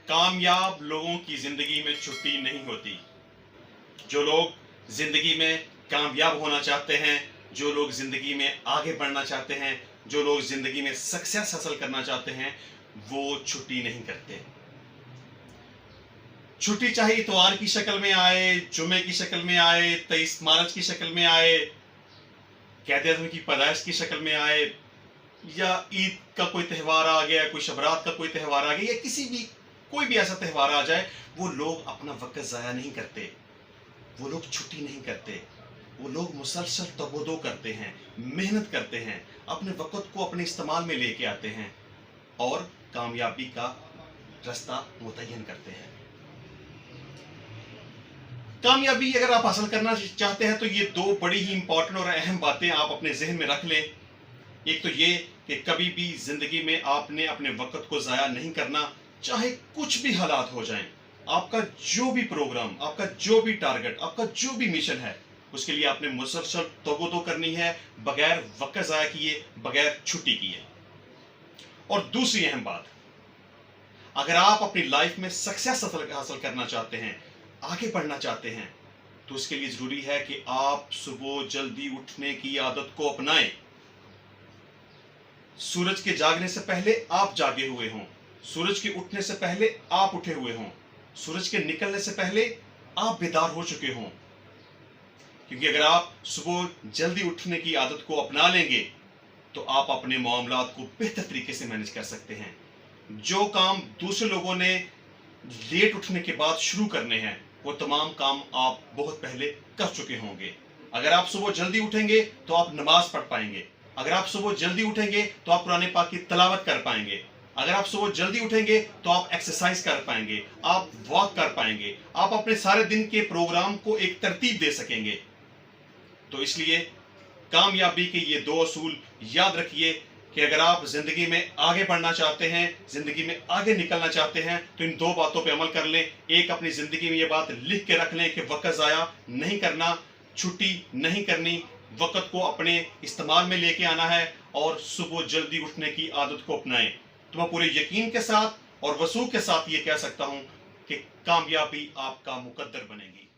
कामयाब लोगों की जिंदगी में छुट्टी नहीं होती। जो लोग जिंदगी में कामयाब होना चाहते हैं, जो लोग जिंदगी में आगे बढ़ना चाहते हैं, जो लोग जिंदगी में सक्सेस हासिल करना चाहते हैं, वो छुट्टी नहीं करते। छुट्टी चाहे इतवार की शक्ल में आए, जुमे की शक्ल में आए, 23 मार्च की शक्ल में आए, कैद आज़म की पैदाइश की शक्ल में आए, या ईद का कोई त्यौहार आ गया, कोई शबरात का कोई त्यौहार आ गया, या किसी भी कोई भी ऐसा त्यौहार आ जाए, वो लोग अपना वक्त ज़ाया नहीं करते, वो लोग छुट्टी नहीं करते, वो लोग मुसलसल तगोदो करते हैं, मेहनत करते हैं, अपने वक्त को अपने इस्तेमाल में लेके आते हैं और कामयाबी का रास्ता मुतय्यन करते हैं। कामयाबी अगर आप हासिल करना चाहते हैं तो ये दो बड़ी ही इंपॉर्टेंट और अहम बातें आप अपने जहन में रख लें। एक तो ये कि कभी भी जिंदगी में आपने अपने वक्त को ज़ाया नहीं करना, चाहे कुछ भी हालात हो जाएं। आपका जो भी प्रोग्राम, आपका जो भी टारगेट, आपका जो भी मिशन है, उसके लिए आपने मुसलसल तगोदो करनी है, बगैर वक्त ज़ाया किए, बगैर छुट्टी किए। और दूसरी अहम बात, अगर आप अपनी लाइफ में सक्सेस हासिल करना चाहते हैं, आगे बढ़ना चाहते हैं, तो उसके लिए जरूरी है कि आप सुबह जल्दी उठने की आदत को अपनाएं। सूरज के जागने से पहले आप जागे हुए हों, सूरज के उठने से पहले आप उठे हुए हों, सूरज के निकलने से पहले आप बेदार हो चुके हों। क्योंकि अगर आप सुबह जल्दी उठने की आदत को अपना लेंगे तो आप अपने मामलात को बेहतर तरीके से मैनेज कर सकते हैं। जो काम दूसरे लोगों ने लेट उठने के बाद शुरू करने हैं, वो तमाम काम आप बहुत पहले कर चुके होंगे। अगर आप सुबह जल्दी उठेंगे तो आप नमाज पढ़ पाएंगे, अगर आप सुबह जल्दी उठेंगे तो आप कुरान पाक की तिलावत कर पाएंगे, अगर आप सुबह जल्दी उठेंगे तो आप एक्सरसाइज कर पाएंगे, आप वॉक कर पाएंगे, आप अपने सारे दिन के प्रोग्राम को एक तरतीब दे सकेंगे। तो इसलिए कामयाबी के ये दो असूल याद रखिए कि अगर आप जिंदगी में आगे बढ़ना चाहते हैं, जिंदगी में आगे निकलना चाहते हैं, तो इन दो बातों पे अमल कर लें। एक, अपनी जिंदगी में ये बात लिख के रख लें कि वक्त ज़ाया नहीं करना, छुट्टी नहीं करनी, वक्त को अपने इस्तेमाल में लेके आना है और सुबह जल्दी उठने की आदत को अपनाएं। तो मैं पूरे यकीन के साथ और वसूख के साथ ये कह सकता हूं कि कामयाबी आपका मुकद्दर बनेगी।